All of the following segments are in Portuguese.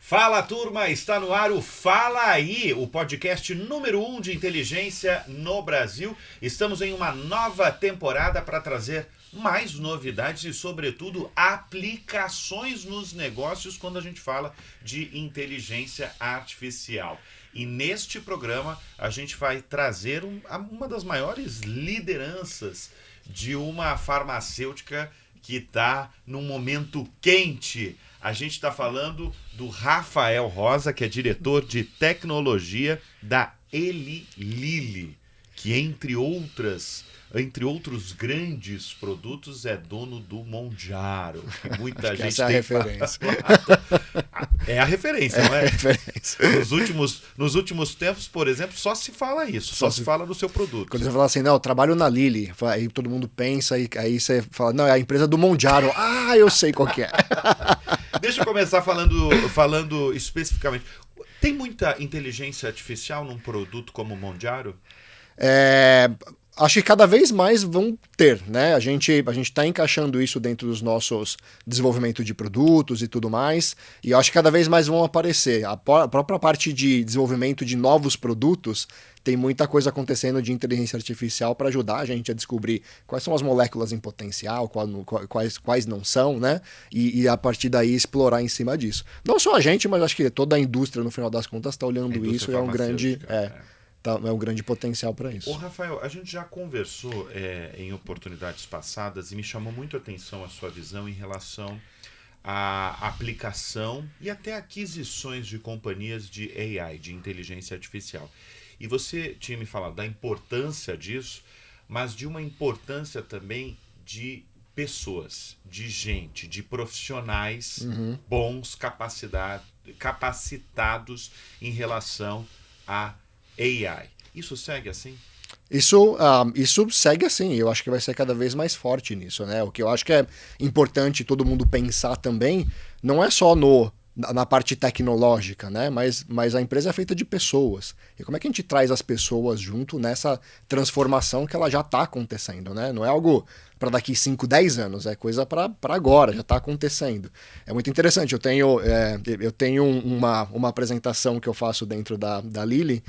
Fala, turma, está no ar o Fala Aí, o podcast número 1 de inteligência no Brasil. Estamos em uma nova temporada para trazer mais novidades e, sobretudo, aplicações nos negócios quando a gente fala de inteligência artificial. E neste programa a gente vai trazer uma das maiores lideranças de uma farmacêutica que está num momento quente. A gente está falando do Rafael Rosa, que é diretor de tecnologia da Eli Lilly, que entre outros grandes produtos é dono do Monjaro. Que muita gente essa é a referência. É a referência, não é? É a referência. Nos últimos tempos, por exemplo, só se fala isso, só se fala do seu produto. Quando você fala assim, não, eu trabalho na Lilly, aí todo mundo pensa, e aí você fala, não, é a empresa do Monjaro. Ah, eu sei qual que é. Deixa eu começar falando especificamente. Tem muita inteligência artificial num produto como o Monjaro? Acho que cada vez mais vão ter, né? A gente está encaixando isso dentro dos nossos desenvolvimento de produtos e tudo mais, e eu acho que cada vez mais vão aparecer. A própria parte de desenvolvimento de novos produtos tem muita coisa acontecendo de inteligência artificial para ajudar a gente a descobrir quais são as moléculas em potencial, quais não são, né? E a partir daí explorar em cima disso. Não só a gente, mas acho que toda a indústria, no final das contas, está olhando isso e é um grande... É um grande potencial para isso. Ô, Rafael, a gente já conversou em oportunidades passadas e me chamou muito a atenção a sua visão em relação à aplicação e até aquisições de companhias de AI, de inteligência artificial. E você tinha me falado da importância disso, mas de uma importância também de pessoas, de gente, de profissionais bons, capacitados em relação a AI. Isso segue assim? Isso segue assim, eu acho que vai ser cada vez mais forte nisso, né? O que eu acho que é importante todo mundo pensar também, não é só na parte tecnológica, né? Mas a empresa é feita de pessoas. E como é que a gente traz as pessoas junto nessa transformação que ela já está acontecendo, né? Não é algo para daqui 5, 10 anos, é coisa para agora, já está acontecendo. É muito interessante, eu tenho uma apresentação que eu faço dentro da Lilly,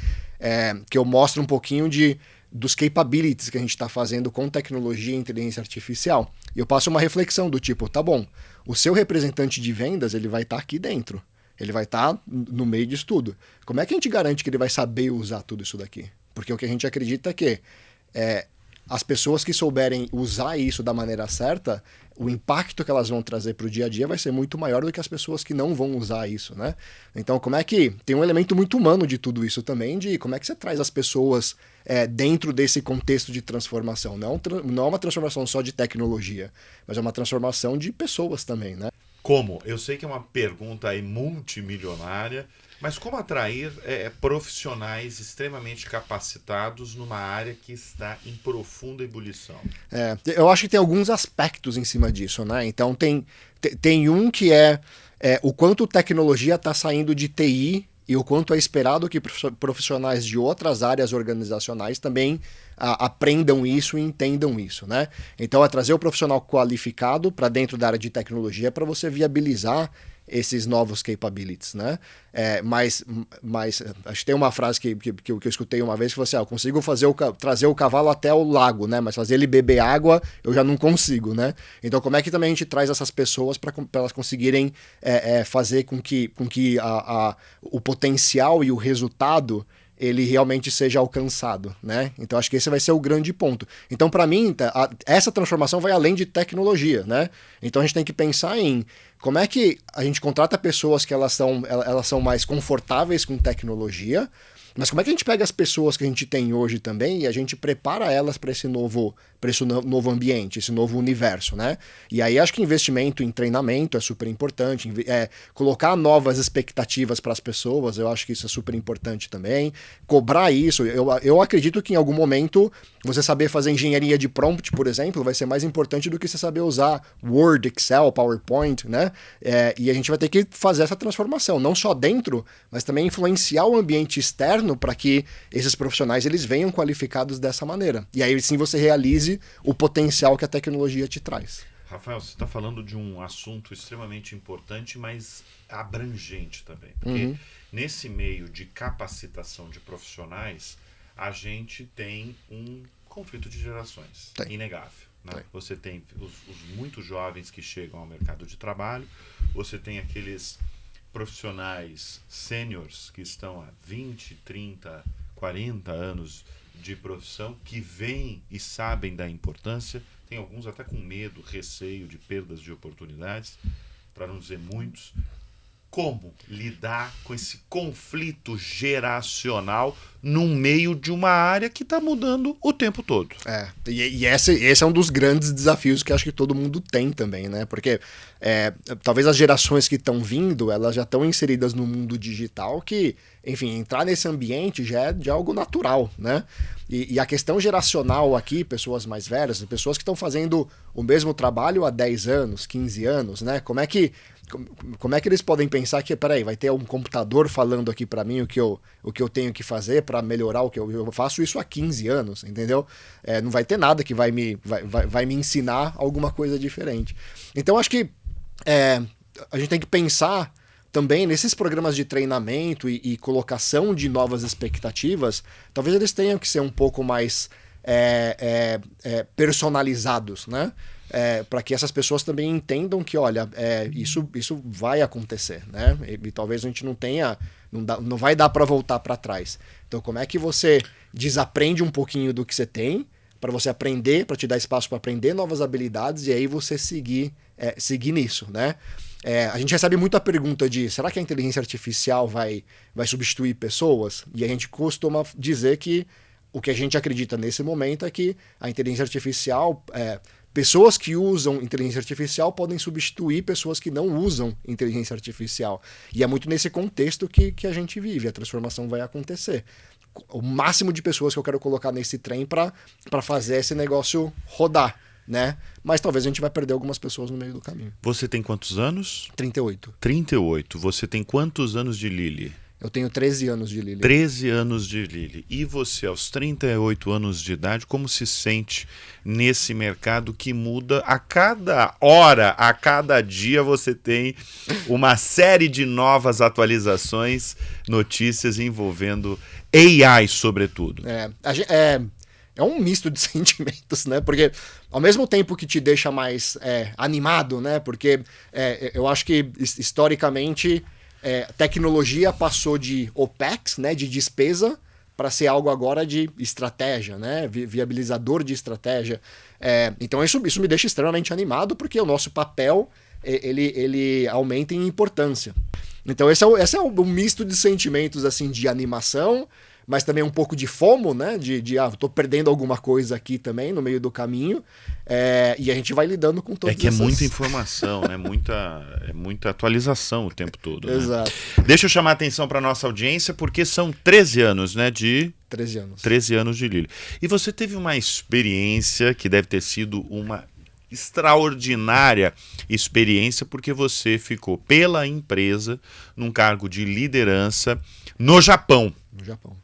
que eu mostro um pouquinho dos capabilities que a gente está fazendo com tecnologia e inteligência artificial. E eu passo uma reflexão do tipo, tá bom, o seu representante de vendas, ele vai estar aqui dentro. Ele vai estar no meio disso tudo. Como é que a gente garante que ele vai saber usar tudo isso daqui? Porque o que a gente acredita é que as pessoas que souberem usar isso da maneira certa, o impacto que elas vão trazer para o dia a dia vai ser muito maior do que as pessoas que não vão usar isso, né? Então, como é que... Tem um elemento muito humano de tudo isso também, de como é que você traz as pessoas dentro desse contexto de transformação. Não é uma transformação só de tecnologia, mas é uma transformação de pessoas também, né? Como? Eu sei que é uma pergunta aí multimilionária, mas como atrair profissionais extremamente capacitados numa área que está em profunda ebulição? Eu acho que tem alguns aspectos em cima disso, né? Então tem um que é o quanto tecnologia está saindo de TI e o quanto é esperado que profissionais de outras áreas organizacionais também aprendam isso e entendam isso, né? Então é trazer o profissional qualificado para dentro da área de tecnologia para você viabilizar esses novos capabilities, né? Mas acho que tem uma frase que eu escutei uma vez que falou assim, eu consigo trazer o cavalo até o lago, né? Mas fazer ele beber água eu já não consigo, né? Então como é que também a gente traz essas pessoas para elas conseguirem fazer com que o potencial e o resultado ele realmente seja alcançado, né? Então acho que esse vai ser o grande ponto. Então para mim essa transformação vai além de tecnologia, né? Então a gente tem que pensar em como é que a gente contrata pessoas que elas são mais confortáveis com tecnologia, mas como é que a gente pega as pessoas que a gente tem hoje também e a gente prepara elas para esse novo ambiente, esse novo universo, né? E aí acho que investimento em treinamento é super importante, colocar novas expectativas para as pessoas, eu acho que isso é super importante também. Cobrar isso, eu acredito que em algum momento você saber fazer engenharia de prompt, por exemplo, vai ser mais importante do que você saber usar Word, Excel, PowerPoint, né? E a gente vai ter que fazer essa transformação, não só dentro, mas também influenciar o ambiente externo para que esses profissionais eles venham qualificados dessa maneira. E aí sim você realize o potencial que a tecnologia te traz. Rafael, você está falando de um assunto extremamente importante, mas abrangente também. Porque nesse meio de capacitação de profissionais, a gente tem um conflito de gerações, inegável. Né? Você tem os muito jovens que chegam ao mercado de trabalho, você tem aqueles profissionais sêniores que estão há 20, 30, 40 anos de profissão, que veem e sabem da importância, tem alguns até com medo, receio de perdas de oportunidades, para não dizer muitos. Como lidar com esse conflito geracional no meio de uma área que está mudando o tempo todo? Esse é um dos grandes desafios que acho que todo mundo tem também, né? Porque talvez as gerações que estão vindo, elas já estão inseridas no mundo digital que, enfim, entrar nesse ambiente já é algo natural, né? E a questão geracional aqui, pessoas mais velhas, pessoas que estão fazendo o mesmo trabalho há 10 anos, 15 anos, né? Como é que eles podem pensar que, peraí, vai ter um computador falando aqui para mim o que eu tenho que fazer para melhorar o que eu faço isso há 15 anos, entendeu? Não vai ter nada que vai me ensinar alguma coisa diferente. Então, acho que a gente tem que pensar também nesses programas de treinamento e colocação de novas expectativas, talvez eles tenham que ser um pouco mais personalizados, né? Para que essas pessoas também entendam que, olha, isso vai acontecer, né? E talvez a gente não vai dar para voltar para trás. Então, como é que você desaprende um pouquinho do que você tem para você aprender, para te dar espaço para aprender novas habilidades e aí você seguir nisso, né? A gente recebe muita pergunta de, será que a inteligência artificial vai substituir pessoas? E a gente costuma dizer que o que a gente acredita nesse momento é que a inteligência artificial, pessoas que usam inteligência artificial podem substituir pessoas que não usam inteligência artificial. E é muito nesse contexto que a gente vive, a transformação vai acontecer. O máximo de pessoas que eu quero colocar nesse trem para fazer esse negócio rodar, né? Mas talvez a gente vai perder algumas pessoas no meio do caminho. Você tem quantos anos? 38. 38. Você tem quantos anos de Lili? Eu tenho 13 anos de Lili. 13 anos de Lili. E você, aos 38 anos de idade, como se sente nesse mercado que muda a cada hora, a cada dia você tem uma série de novas atualizações, notícias envolvendo AI, sobretudo? É um misto de sentimentos, né? Porque ao mesmo tempo que te deixa mais animado, né? Porque eu acho que historicamente tecnologia passou de OPEX, né? De despesa, para ser algo agora de estratégia, né? Viabilizador de estratégia. Então isso me deixa extremamente animado, porque o nosso papel ele aumenta em importância. Então esse é um misto de sentimentos assim, de animação, mas também um pouco de FOMO, né? Tô perdendo alguma coisa aqui também no meio do caminho. E a gente vai lidando com todas essas... É muita informação, né? Muita atualização o tempo todo. Né? Exato. Deixa eu chamar a atenção para nossa audiência, porque são 13 anos, né? 13 anos. 13 anos de Lili. E você teve uma experiência que deve ter sido uma extraordinária experiência, porque você ficou pela empresa num cargo de liderança no Japão. No Japão.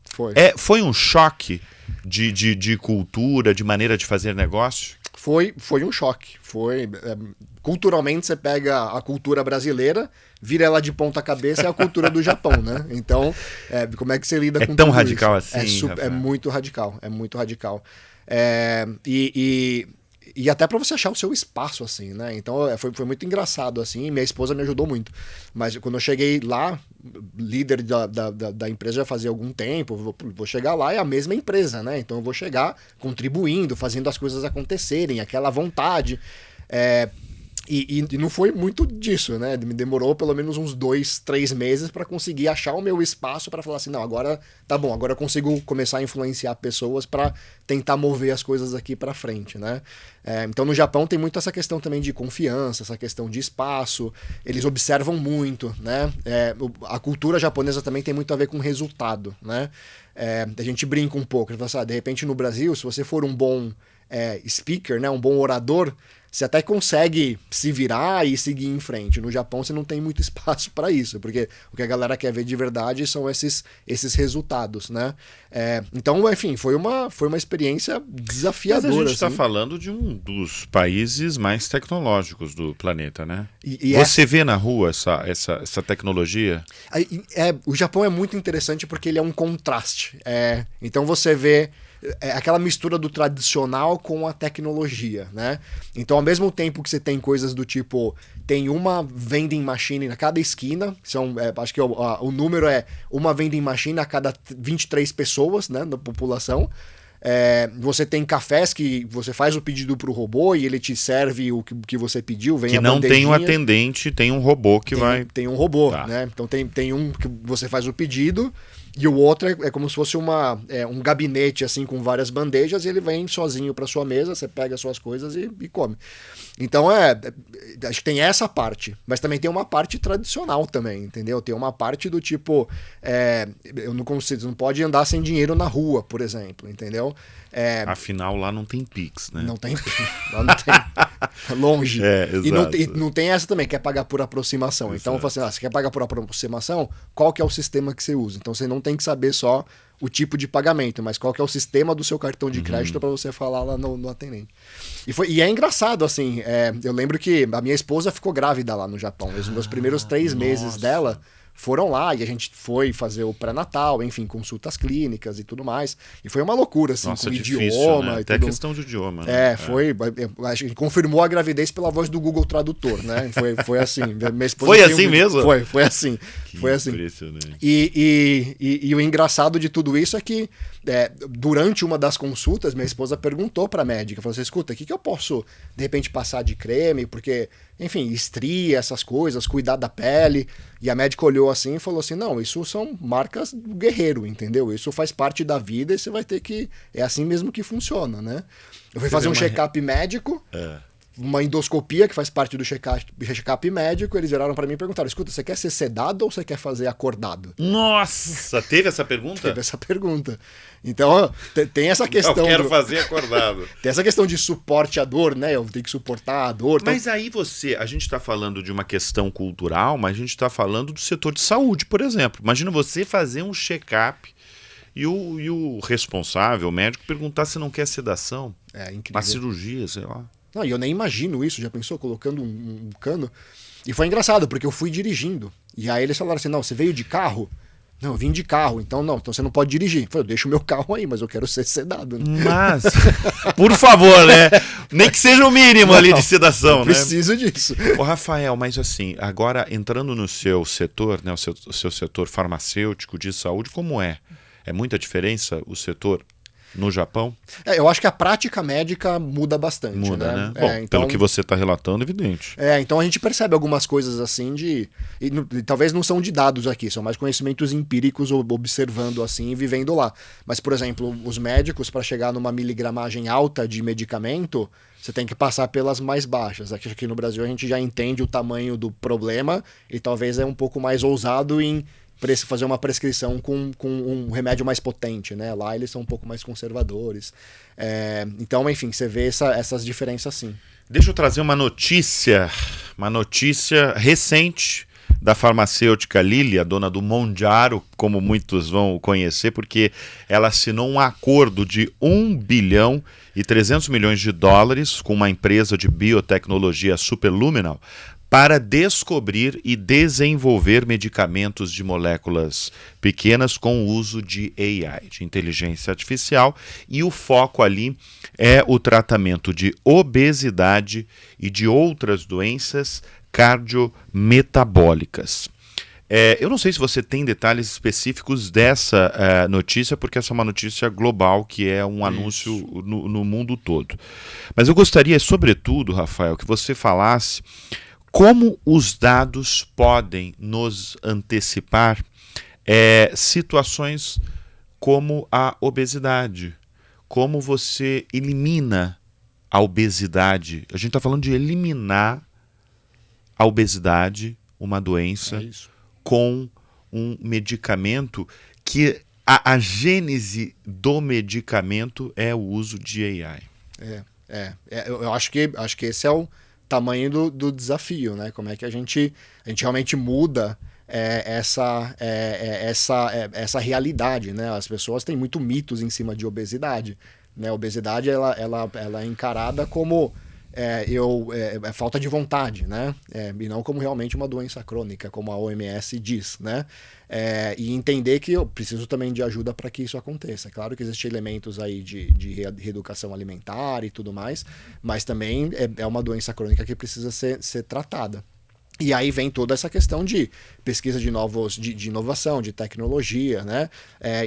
Foi. Foi um choque de cultura, de maneira de fazer negócio? Foi um choque. Culturalmente, você pega a cultura brasileira, vira ela de ponta cabeça, é a cultura do Japão, né? Então, como é que você lida com tudo isso? É tão radical assim? É muito radical, é muito radical. E até para você achar o seu espaço, assim, né? Então foi muito engraçado, assim, e minha esposa me ajudou muito. Mas quando eu cheguei lá, líder da empresa já fazia algum tempo, vou chegar lá, é a mesma empresa, né? Então eu vou chegar contribuindo, fazendo as coisas acontecerem, aquela vontade. E não foi muito disso, né? Me demorou pelo menos uns 2, 3 meses para conseguir achar o meu espaço para falar assim, não, agora tá bom, agora eu consigo começar a influenciar pessoas para tentar mover as coisas aqui para frente, né? Então no Japão tem muito essa questão também de confiança, essa questão de espaço, eles observam muito, né? A cultura japonesa também tem muito a ver com resultado, né? A gente brinca um pouco, de repente no Brasil, se você for um bom speaker, né? Um bom orador, você até consegue se virar e seguir em frente. No Japão você não tem muito espaço para isso, porque o que a galera quer ver de verdade são esses resultados, né? Então, enfim, foi uma experiência desafiadora. Mas a gente está assim. falando de um dos países mais tecnológicos do planeta, né? E você vê na rua essa tecnologia? O Japão é muito interessante porque ele é um contraste. Então você vê aquela mistura do tradicional com a tecnologia, né? Então, ao mesmo tempo que você tem coisas do tipo, tem uma vending machine na cada esquina, acho que o número é uma vending machine a cada 23 pessoas, né, na população. Você tem cafés que você faz o pedido pro robô e ele te serve o que você pediu, vem que a não tem um bandejinha. atendente, tem um robô que vai... Tem um robô, Tá. né? Então tem um que você faz o pedido e o outro é como se fosse um gabinete assim com várias bandejas e ele vem sozinho para sua mesa, você pega as suas coisas e come. Então acho que tem essa parte, mas também tem uma parte tradicional também, entendeu? Tem uma parte do tipo, eu não consigo, você não pode andar sem dinheiro na rua, por exemplo, entendeu? Afinal, lá não tem Pix, né? Não tem, lá não tem, longe. Exato. E não tem essa também, quer pagar por aproximação. Exato. Então, eu falo assim, você quer pagar por aproximação, qual que é o sistema que você usa? Então, você não tem que saber só o tipo de pagamento, mas qual que é o sistema do seu cartão de crédito para você falar lá no atendente. E é engraçado, assim, eu lembro que a minha esposa ficou grávida lá no Japão. Os meus primeiros 3 meses dela foram lá e a gente foi fazer o pré-natal, enfim, consultas clínicas e tudo mais. E foi uma loucura, assim, Nossa, com difícil, idioma né? e Até tudo. questão de idioma. Né? Foi. A gente confirmou a gravidez pela voz do Google Tradutor, né? Foi assim. Minha esposa Foi assim mesmo? Foi assim. Foi assim. Impressionante. E o engraçado de tudo isso é que durante uma das consultas, minha esposa perguntou pra médica, falou assim, escuta, o que eu posso, de repente, passar de creme? Porque, enfim, estria, essas coisas, cuidar da pele. E a médica olhou assim e falou assim, não, isso são marcas do guerreiro, entendeu? Isso faz parte da vida e você vai ter que... É assim mesmo que funciona, né? Eu fui fazer um check-up médico... Uma endoscopia que faz parte do check-up médico, eles viraram pra mim e perguntaram, escuta, você quer ser sedado ou você quer fazer acordado? Nossa, teve essa pergunta? Teve essa pergunta. Então, tem essa questão... Eu quero fazer acordado. Tem essa questão de suporte à dor, né? Eu tenho que suportar a dor. Mas aí a gente está falando de uma questão cultural, mas a gente está falando do setor de saúde, por exemplo. Imagina você fazer um check-up e o responsável, o médico, perguntar se não quer sedação. Incrível. Uma cirurgia, sei lá. Não, e eu nem imagino isso, já pensou? Colocando um cano. E foi engraçado, porque eu fui dirigindo. E aí eles falaram assim, não, você veio de carro? Não, eu vim de carro, então você não pode dirigir. Eu falei, eu deixo o meu carro aí, mas eu quero ser sedado. Né? Mas, por favor, né? Nem que seja o mínimo ali de sedação, eu preciso disso. Ô, Rafael, mas assim, agora entrando no seu setor, né, o seu setor farmacêutico de saúde, como é? É muita diferença o setor no Japão? Eu acho que a prática médica muda bastante. Muda, né? Bom, então, pelo que você está relatando, evidente. Então a gente percebe algumas coisas assim e talvez não são de dados aqui, são mais conhecimentos empíricos observando assim e vivendo lá. Mas, por exemplo, os médicos, para chegar numa miligramagem alta de medicamento, você tem que passar pelas mais baixas. Aqui no Brasil a gente já entende o tamanho do problema e talvez é um pouco mais ousado em fazer uma prescrição com um remédio mais potente, né? Lá eles são um pouco mais conservadores. Então, enfim, você vê essas diferenças sim. Deixa eu trazer uma notícia recente da farmacêutica Lilly, a dona do Mounjaro, como muitos vão conhecer, porque ela assinou um acordo de 1 bilhão e 300 milhões de dólares com uma empresa de biotecnologia Superluminal para descobrir e desenvolver medicamentos de moléculas pequenas com o uso de AI, de inteligência artificial, e o foco ali é o tratamento de obesidade e de outras doenças cardiometabólicas. Eu não sei se você tem detalhes específicos dessa notícia, porque essa é uma notícia global, que é um anúncio no mundo todo. Mas eu gostaria, sobretudo, Rafael, que você falasse como os dados podem nos antecipar situações como a obesidade. Como você elimina a obesidade. A gente está falando de eliminar a obesidade, uma doença, com um medicamento que a gênese do medicamento é o uso de AI. Eu acho que esse é o tamanho do desafio, né? Como é que a gente realmente muda essa realidade, né? As pessoas têm muito mitos em cima de obesidade, né? A obesidade ela é encarada como falta de vontade, né? E não como realmente uma doença crônica, como a OMS diz, né? E entender que eu preciso também de ajuda para que isso aconteça. Claro que existem elementos aí de reeducação alimentar e tudo mais, mas também é uma doença crônica que precisa ser tratada. E aí vem toda essa questão de pesquisa de inovação, de tecnologia, né?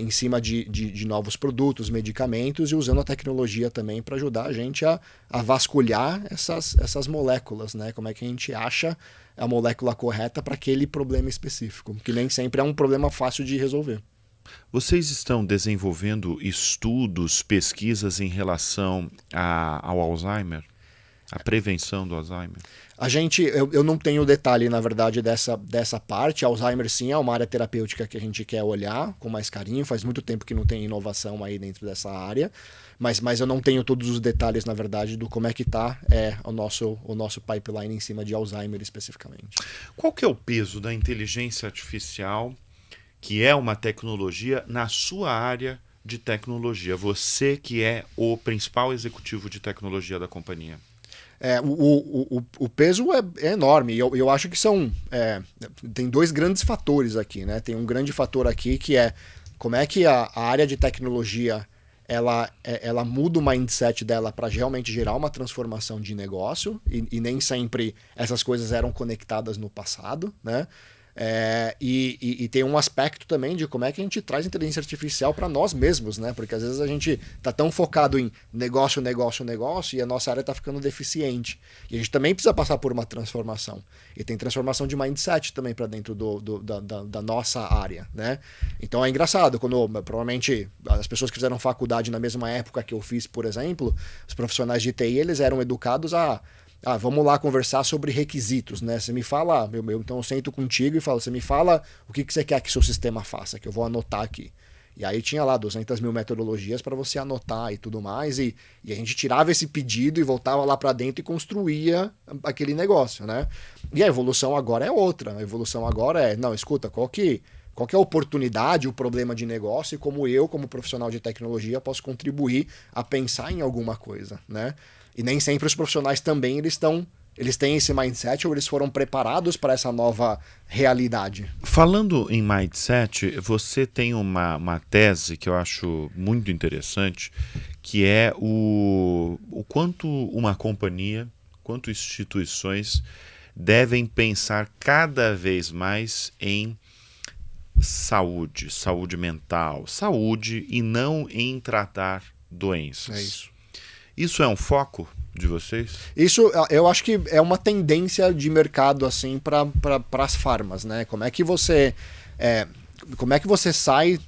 Em cima de novos produtos, medicamentos, e usando a tecnologia também para ajudar a gente a vasculhar essas moléculas, né? Como é que a gente acha a molécula correta para aquele problema específico, que nem sempre é um problema fácil de resolver. Vocês estão desenvolvendo estudos, pesquisas em relação ao Alzheimer? A prevenção do Alzheimer? Eu não tenho detalhe, na verdade, dessa parte. Alzheimer, sim, é uma área terapêutica que a gente quer olhar com mais carinho. Faz muito tempo que não tem inovação aí dentro dessa área. Mas eu não tenho todos os detalhes, na verdade, do como é que está o nosso pipeline em cima de Alzheimer especificamente. Qual que é o peso da inteligência artificial, que é uma tecnologia, na sua área de tecnologia? Você que é o principal executivo de tecnologia da companhia. O peso é enorme. Eu acho que tem dois grandes fatores aqui, né? Tem um grande fator aqui que é como é que a área de tecnologia ela muda o mindset dela para realmente gerar uma transformação de negócio, e nem sempre essas coisas eram conectadas no passado, né? E tem um aspecto também de como é que a gente traz inteligência artificial para nós mesmos, né? Porque às vezes a gente está tão focado em negócio e a nossa área está ficando deficiente. E a gente também precisa passar por uma transformação. E tem transformação de mindset também para dentro da nossa área, né? Então é engraçado, quando provavelmente as pessoas que fizeram faculdade na mesma época que eu fiz, por exemplo, os profissionais de TI, eles eram educados vamos lá conversar sobre requisitos, né? Você me fala, então eu sento contigo e falo, você me fala o que você quer que seu sistema faça, que eu vou anotar aqui. E aí tinha lá 200 mil metodologias para você anotar e tudo mais, e a gente tirava esse pedido e voltava lá para dentro e construía aquele negócio, né? E a evolução agora é outra. A evolução agora não, escuta, qual que é a oportunidade, o problema de negócio, e como eu, como profissional de tecnologia, posso contribuir a pensar em alguma coisa, né? E nem sempre os profissionais também eles têm esse mindset, ou eles foram preparados para essa nova realidade. Falando em mindset, você tem uma tese que eu acho muito interessante, que é o quanto uma companhia, quanto instituições devem pensar cada vez mais em saúde mental, saúde, e não em tratar doenças. É isso. Isso é um foco de vocês? Isso, eu acho que é uma tendência de mercado assim para as farmas, né? Como é que você sai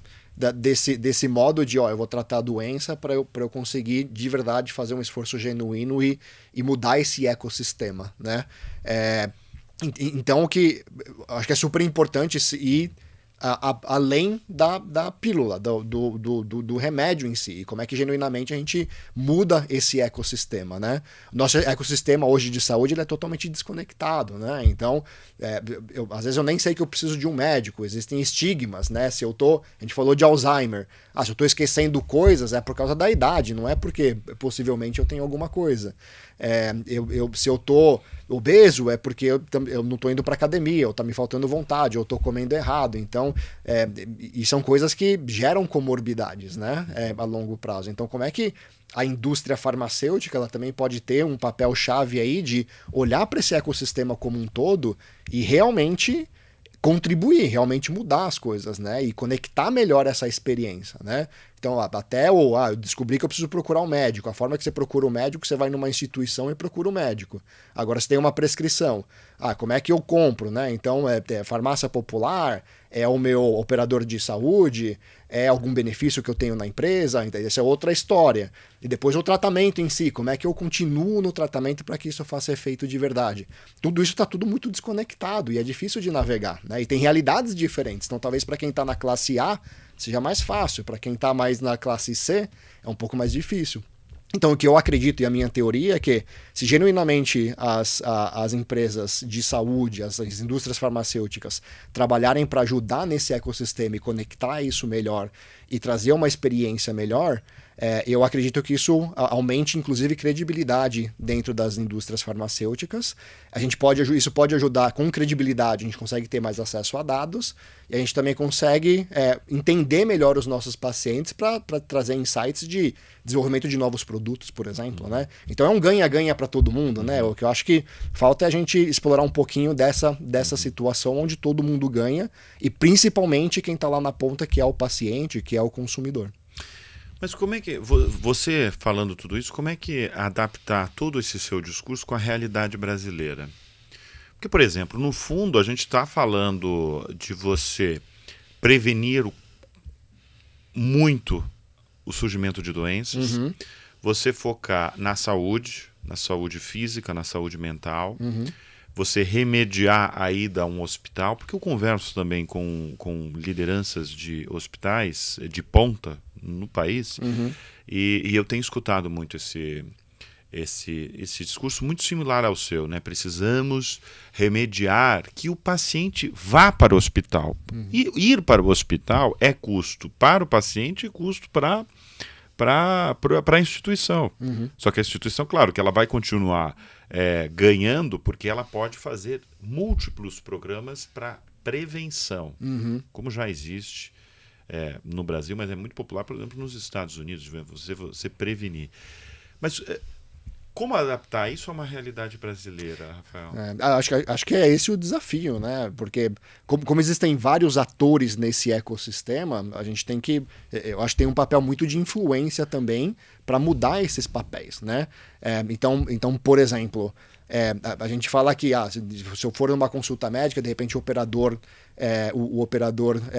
desse modo de, eu vou tratar a doença para eu conseguir de verdade fazer um esforço genuíno e mudar esse ecossistema, né? Então, acho que é super importante ir além da pílula, do remédio em si, e como é que genuinamente a gente muda esse ecossistema, né? Nosso ecossistema hoje de saúde ele é totalmente desconectado, né? Então, às vezes eu nem sei que eu preciso de um médico, existem estigmas, né? A gente falou de Alzheimer, se eu estou esquecendo coisas é por causa da idade, não é porque possivelmente eu tenho alguma coisa. Se eu tô obeso é porque eu não estou indo para academia, ou está me faltando vontade, ou estou comendo errado. Então, e são coisas que geram comorbidades, né? A longo prazo. Então, como é que a indústria farmacêutica ela também pode ter um papel chave aí de olhar para esse ecossistema como um todo e realmente contribuir, realmente mudar as coisas, né? E conectar melhor essa experiência, né? Então, eu descobri que eu preciso procurar um médico. A forma que você procura um médico, você vai numa instituição e procura um médico. Agora, você tem uma prescrição. Como é que eu compro, né? Então, farmácia popular, é o meu operador de saúde, é algum benefício que eu tenho na empresa, então, essa é outra história. E depois o tratamento em si, como é que eu continuo no tratamento para que isso faça efeito de verdade. Tudo isso está tudo muito desconectado e é difícil de navegar, né? E tem realidades diferentes. Então, talvez para quem está na classe A, seja mais fácil. Para quem está mais na classe C, é um pouco mais difícil. Então, o que eu acredito e a minha teoria é que, se genuinamente as empresas de saúde, as indústrias farmacêuticas trabalharem para ajudar nesse ecossistema e conectar isso melhor e trazer uma experiência melhor, eu acredito que isso aumente, inclusive, credibilidade dentro das indústrias farmacêuticas. Isso pode ajudar com credibilidade, a gente consegue ter mais acesso a dados e a gente também consegue entender melhor os nossos pacientes para trazer insights de desenvolvimento de novos produtos, por exemplo, né? Então é um ganha-ganha para todo mundo, né? O que eu acho que falta é a gente explorar um pouquinho dessa situação onde todo mundo ganha e principalmente quem está lá na ponta, que é o paciente, que é o consumidor. Mas como é que, você falando tudo isso, como é que adaptar todo esse seu discurso com a realidade brasileira? Porque, por exemplo, no fundo a gente está falando de você prevenir muito o surgimento de doenças, você focar na saúde física, na saúde mental, você remediar a ida a um hospital, porque eu converso também com lideranças de hospitais de ponta no país, e eu tenho escutado muito esse discurso muito similar ao seu, né? Precisamos remediar que o paciente vá para o hospital. E ir para o hospital é custo para o paciente e custo para a instituição. Só que a instituição, claro, que ela vai continuar ganhando, porque ela pode fazer múltiplos programas para prevenção, como já existe no Brasil, mas é muito popular, por exemplo, nos Estados Unidos, você prevenir. Mas como adaptar isso a uma realidade brasileira, Rafael? Acho que é esse o desafio, né? Porque como existem vários atores nesse ecossistema, a gente tem que... Eu acho que tem um papel muito de influência também para mudar esses papéis, né? Então, por exemplo, a gente fala que se eu for numa consulta médica, de repente o operador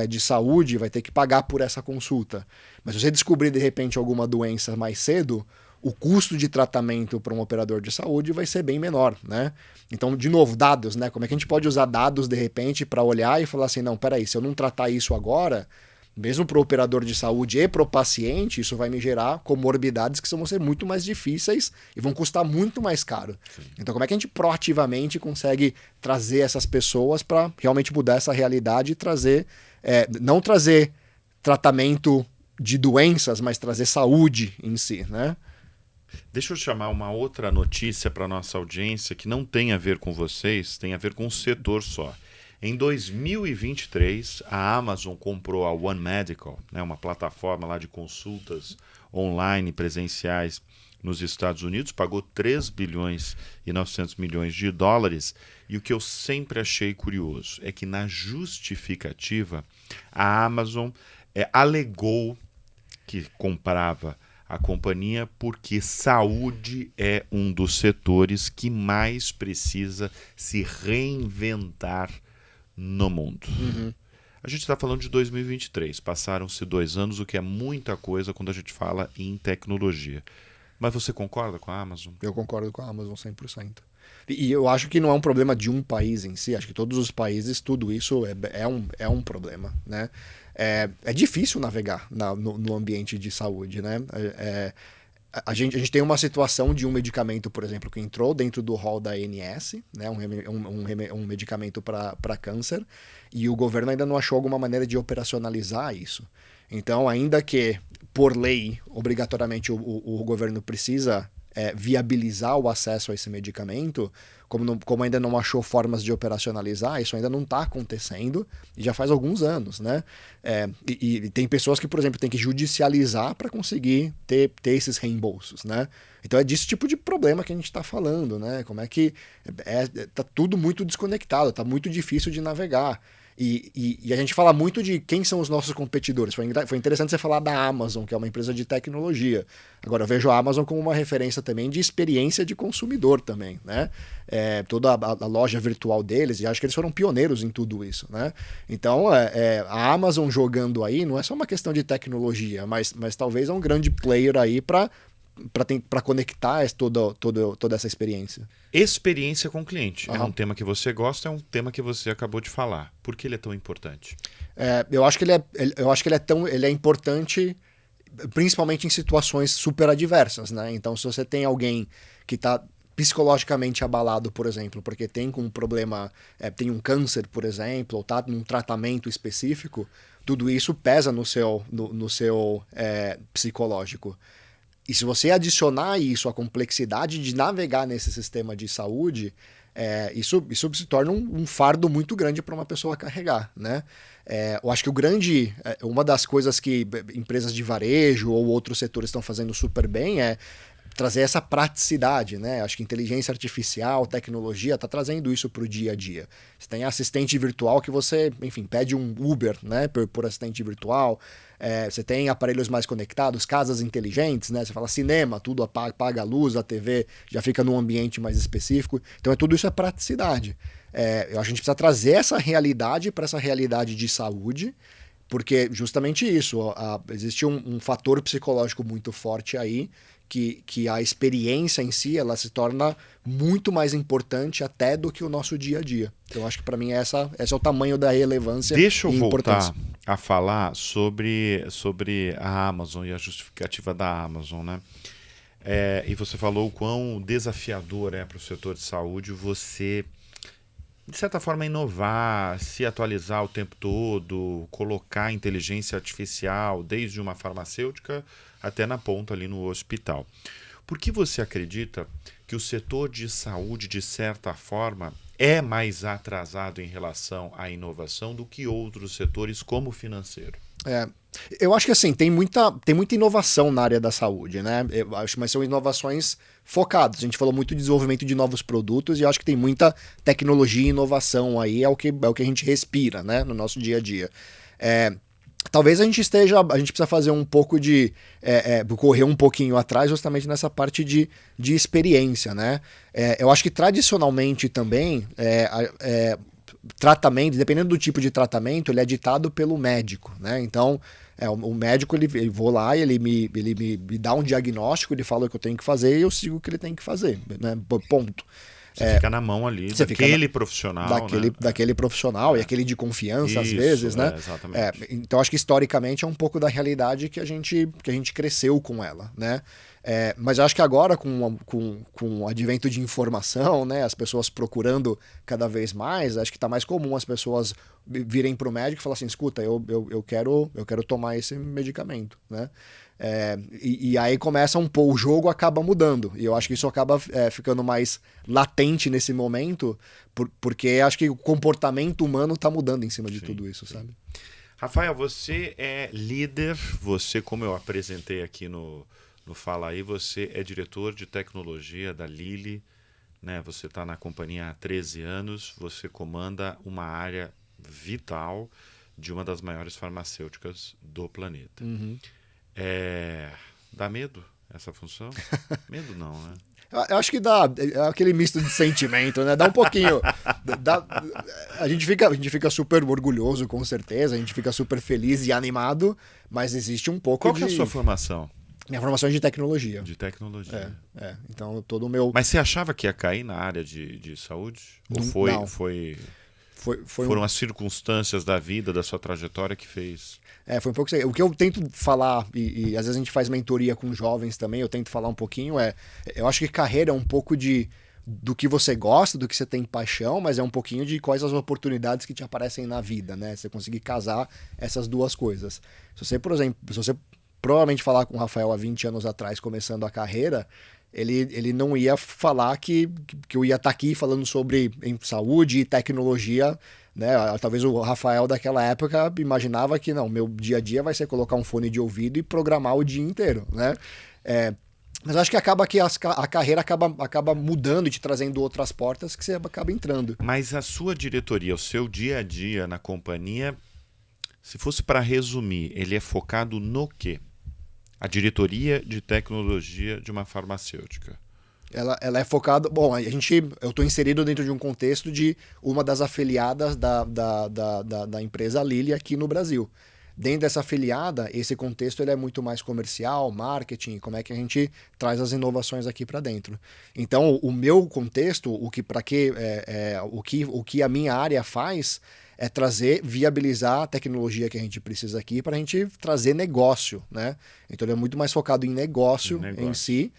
de saúde vai ter que pagar por essa consulta. Mas se você descobrir de repente alguma doença mais cedo, o custo de tratamento para um operador de saúde vai ser bem menor, né? Então, de novo, dados, né? Como é que a gente pode usar dados, de repente, para olhar e falar assim, não, peraí, se eu não tratar isso agora, mesmo para o operador de saúde e para o paciente, isso vai me gerar comorbidades que vão ser muito mais difíceis e vão custar muito mais caro. Sim. Então, como é que a gente proativamente consegue trazer essas pessoas para realmente mudar essa realidade e trazer, não trazer tratamento de doenças, mas trazer saúde em si, né? Deixa eu chamar uma outra notícia para a nossa audiência que não tem a ver com vocês, tem a ver com o setor só. Em 2023, a Amazon comprou a One Medical, né, uma plataforma lá de consultas online presenciais nos Estados Unidos, pagou 3 bilhões e 900 milhões de dólares. E o que eu sempre achei curioso é que na justificativa a Amazon alegou que comprava a companhia porque saúde é um dos setores que mais precisa se reinventar no mundo. A gente está falando de 2023, passaram-se 2 anos, o que é muita coisa quando a gente fala em tecnologia. Mas você concorda com a Amazon? Eu concordo com a Amazon 100%. E eu acho que não é um problema de um país em si, acho que todos os países, tudo isso é um problema, né? É difícil navegar no ambiente de saúde, né? A gente tem uma situação de um medicamento, por exemplo, que entrou dentro do rol da ANS, né? um medicamento para câncer, e o governo ainda não achou alguma maneira de operacionalizar isso. Então, ainda que, por lei, obrigatoriamente o governo precisa viabilizar o acesso a esse medicamento, como ainda não achou formas de operacionalizar, isso ainda não está acontecendo e já faz alguns anos, né? E tem pessoas que, por exemplo, têm que judicializar para conseguir ter esses reembolsos, né? Então é desse tipo de problema que a gente está falando, né? Como é que tá tudo muito desconectado, está muito difícil de navegar. E a gente fala muito de quem são os nossos competidores. Foi interessante você falar da Amazon, que é uma empresa de tecnologia. Agora, eu vejo a Amazon como uma referência também de experiência de consumidor também, né? Toda a loja virtual deles, e acho que eles foram pioneiros em tudo isso, né? Então, a Amazon jogando aí não é só uma questão de tecnologia, mas talvez é um grande player aí para conectar toda essa experiência. Experiência com o cliente. É um tema que você gosta, é um tema que você acabou de falar. Por que ele é tão importante? Eu acho que ele é importante principalmente em situações super adversas, né? Então, se você tem alguém que está psicologicamente abalado, por exemplo, porque tem um problema, tem um câncer, por exemplo, ou está num tratamento específico, tudo isso pesa no seu psicológico. E se você adicionar isso à complexidade de navegar nesse sistema de saúde, isso se torna um fardo muito grande para uma pessoa carregar, né? Eu acho que uma das coisas que empresas de varejo ou outros setores estão fazendo super bem é trazer essa praticidade, né? Acho que inteligência artificial, tecnologia, está trazendo isso para o dia a dia. Você tem assistente virtual que você, enfim, pede um Uber, né, por assistente virtual. Você tem aparelhos mais conectados, casas inteligentes, né? Você fala cinema, tudo apaga a luz, a TV já fica num ambiente mais específico. Então tudo isso é praticidade. Eu acho que a gente precisa trazer essa realidade para essa realidade de saúde, porque justamente isso, existe um fator psicológico muito forte aí, que a experiência em si, ela se torna muito mais importante até do que o nosso dia a dia. Então, acho que para mim esse é o tamanho da relevância e importância. Deixa eu voltar a falar sobre a Amazon e a justificativa da Amazon, né? E você falou o quão desafiador é para o setor de saúde você, de certa forma, inovar, se atualizar o tempo todo, colocar inteligência artificial desde uma farmacêutica até na ponta ali no hospital. Por que você acredita que o setor de saúde, de certa forma, é mais atrasado em relação à inovação do que outros setores, como o financeiro? Eu acho que assim, tem muita inovação na área da saúde, né? Eu acho, mas são inovações focadas. A gente falou muito de desenvolvimento de novos produtos e eu acho que tem muita tecnologia e inovação aí, é o que a gente respira, né, no nosso dia a dia. Talvez a gente precisa fazer um pouco correr um pouquinho atrás justamente nessa parte de experiência, né? Eu acho que tradicionalmente também tratamento, dependendo do tipo de tratamento, ele é ditado pelo médico, né? Então, o médico, ele vou lá e ele me dá um diagnóstico, ele fala o que eu tenho que fazer e eu sigo o que ele tem que fazer, né? Ponto. Você fica na mão ali daquele profissional. Daquele profissional e aquele de confiança, às vezes, né? Exatamente. Então, acho que historicamente é um pouco da realidade que a gente cresceu com ela, né? Mas eu acho que agora, com o advento de informação, né, as pessoas procurando cada vez mais, acho que está mais comum as pessoas virem para o médico e falar assim, escuta, eu quero tomar esse medicamento, né? E aí começa o jogo acaba mudando, e eu acho que isso acaba ficando mais latente nesse momento, porque acho que o comportamento humano está mudando em cima de tudo isso, sabe? Rafael, você é líder, como eu apresentei aqui no Fala Aí, você é diretor de tecnologia da Lilly, né? Você está na companhia há 13 anos, você comanda uma área vital de uma das maiores farmacêuticas do planeta. Uhum. Dá medo essa função? Medo não, né? Eu acho que dá aquele misto de sentimento, né? Dá um pouquinho. A gente fica super orgulhoso, com certeza. A gente fica super feliz e animado, mas existe um pouco Qual que é a sua formação? Minha formação é de tecnologia. De tecnologia. Então, todo o meu... Mas você achava que ia cair na área de saúde? Ou não. Foram as circunstâncias da vida, da sua trajetória que fez? Foi um pouco... O que eu tento falar, e às vezes a gente faz mentoria com jovens também, eu tento falar um pouquinho, eu acho que carreira é um pouco do que você gosta, do que você tem paixão, mas é um pouquinho de quais as oportunidades que te aparecem na vida, né? Você conseguir casar essas duas coisas. Se você, por exemplo, provavelmente falar com o Rafael há 20 anos atrás, começando a carreira, ele não ia falar que eu ia estar aqui falando sobre saúde e tecnologia, né? Talvez o Rafael daquela época imaginava que não, meu dia a dia vai ser colocar um fone de ouvido e programar o dia inteiro, né? Mas acho que acaba que a carreira acaba mudando e te trazendo outras portas que você acaba entrando. Mas a sua diretoria, o seu dia a dia na companhia, se fosse para resumir, ele é focado no quê? A diretoria de tecnologia de uma farmacêutica. Ela é focada... Bom, eu estou inserido dentro de um contexto de uma das afiliadas da empresa Lilly aqui no Brasil. dentro dessa afiliada, esse contexto ele é muito mais comercial, marketing, como é que a gente traz as inovações aqui para dentro. Então, o meu contexto, o que a minha área faz é viabilizar a tecnologia que a gente precisa aqui para a gente trazer negócio, né? Então, ele é muito mais focado em negócio em si,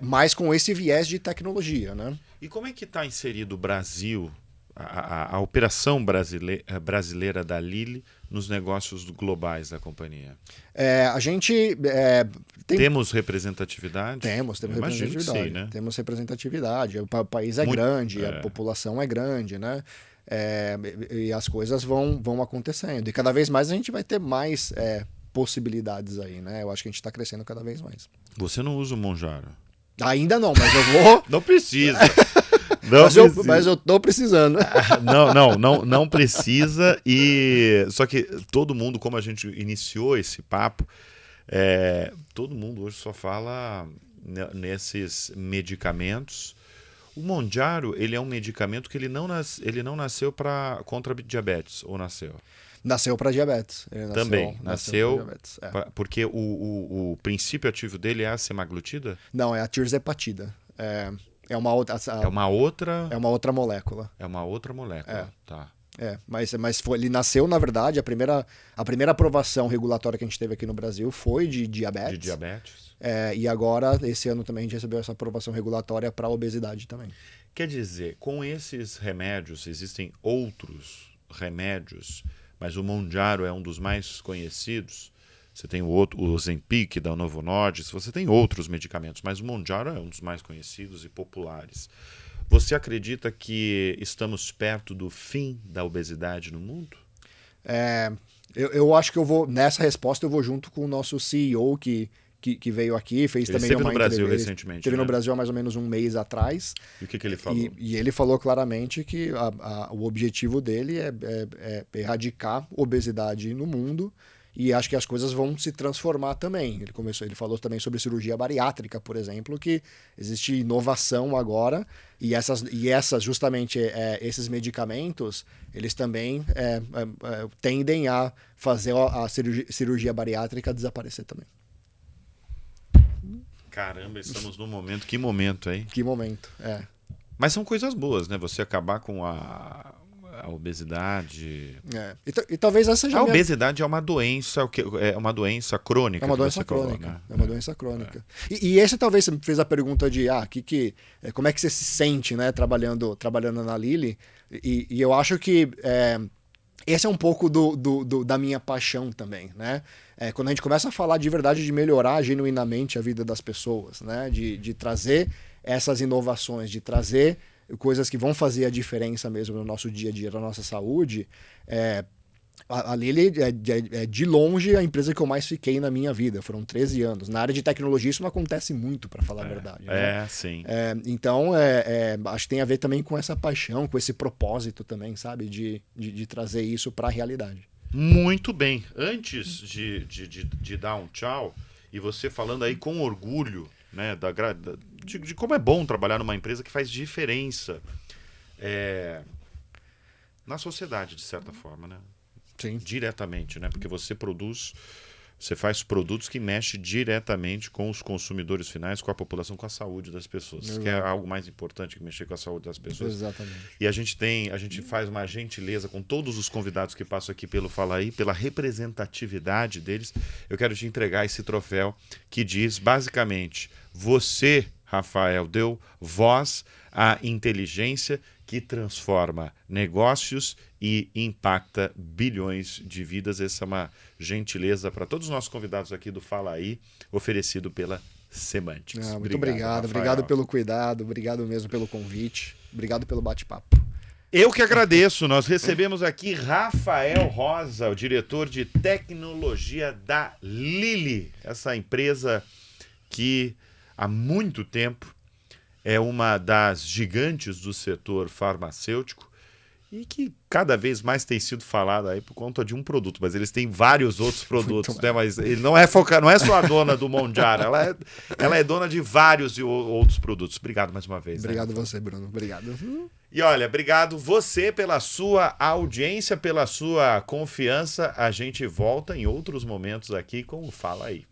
mas com esse viés de tecnologia, né? E como é que está inserido o Brasil, a operação brasileira da Lilly nos negócios globais da companhia? A gente temos representatividade? Temos representatividade. Sim, né? Temos representatividade. O país é grande, a população é grande, né? E as coisas vão acontecendo. E cada vez mais a gente vai ter mais possibilidades aí, né? Eu acho que a gente está crescendo cada vez mais. Você não usa o Monjaro? Ainda não, mas eu vou. Não precisa. Mas eu tô precisando. Não precisa. Só que todo mundo, como a gente iniciou esse papo, todo mundo hoje só fala nesses medicamentos. O Monjaro, ele é um medicamento que ele não nasceu contra diabetes, ou nasceu? Nasceu para diabetes. Também, nasceu pra diabetes, porque o princípio ativo dele é a semaglutida? Não, é a tirzepatida. É uma outra molécula. É uma outra molécula, tá. Mas ele nasceu, na verdade, a primeira aprovação regulatória que a gente teve aqui no Brasil foi de diabetes. De diabetes. E agora, esse ano também, a gente recebeu essa aprovação regulatória para obesidade também. Quer dizer, com esses remédios, existem outros remédios, mas o Monjaro é um dos mais conhecidos. Você tem o Ozempic da Novo Nordisk, você tem outros medicamentos, mas o Monjaro é um dos mais conhecidos e populares. Você acredita que estamos perto do fim da obesidade no mundo? Eu acho que nessa resposta eu vou junto com o nosso CEO que veio aqui, fez ele também uma no Brasil entrevista. recentemente. Esteve né? no Brasil há mais ou menos um mês atrás. E o que ele falou? E ele falou claramente que o objetivo dele é erradicar obesidade no mundo. E acho que as coisas vão se transformar também. Ele falou também sobre cirurgia bariátrica, por exemplo, que existe inovação agora e justamente esses medicamentos, eles também tendem a fazer a cirurgia bariátrica desaparecer também. Caramba, estamos num momento. Que momento, hein? Que momento, Mas são coisas boas, né? Você acabar com a obesidade. E talvez essa seja a obesidade é uma doença, é uma doença crônica. É uma doença crônica. Falou, né? É uma doença crônica. E esse talvez você fez a pergunta de como é que você se sente, né, trabalhando na Lilly? E eu acho que esse é um pouco da minha paixão também, né? Quando a gente começa a falar de verdade de melhorar genuinamente a vida das pessoas, né? De trazer essas inovações, de trazer coisas que vão fazer a diferença mesmo no nosso dia a dia, na nossa saúde, a Lilly é de longe a empresa que eu mais fiquei na minha vida. Foram 13 anos. Na área de tecnologia isso não acontece muito, para falar a verdade. Né? Sim. Então, acho que tem a ver também com essa paixão, com esse propósito também, sabe? De trazer isso para a realidade. Muito bem. Antes de dar um tchau, e você falando aí com orgulho, né, de como é bom trabalhar numa empresa que faz diferença na sociedade, de certa forma, né? Sim. Diretamente, né? Porque você faz produtos que mexem diretamente com os consumidores finais, com a população, com a saúde das pessoas. Exato. Que é algo mais importante que mexer com a saúde das pessoas. Exatamente. E a gente faz uma gentileza com todos os convidados que passam aqui pelo Fala Aí, pela representatividade deles. Eu quero te entregar esse troféu que diz, basicamente, você, Rafael, deu voz à inteligência que transforma negócios e impacta bilhões de vidas. Essa é uma gentileza para todos os nossos convidados aqui do Fala Aí, oferecido pela Semantics. Muito obrigado. Obrigado pelo cuidado, obrigado mesmo pelo convite, obrigado pelo bate-papo. Eu que agradeço. Nós recebemos aqui Rafael Rosa, o diretor de tecnologia da Lilly, essa empresa que há muito tempo é uma das gigantes do setor farmacêutico e que cada vez mais tem sido falado aí por conta de um produto, mas eles têm vários outros produtos, né? Mas ele não é só a dona do Mondiara, ela é dona de vários outros produtos. Obrigado mais uma vez. Obrigado você, Bruno. Obrigado. E olha, obrigado você pela sua audiência, pela sua confiança. A gente volta em outros momentos aqui com o Fala Aí.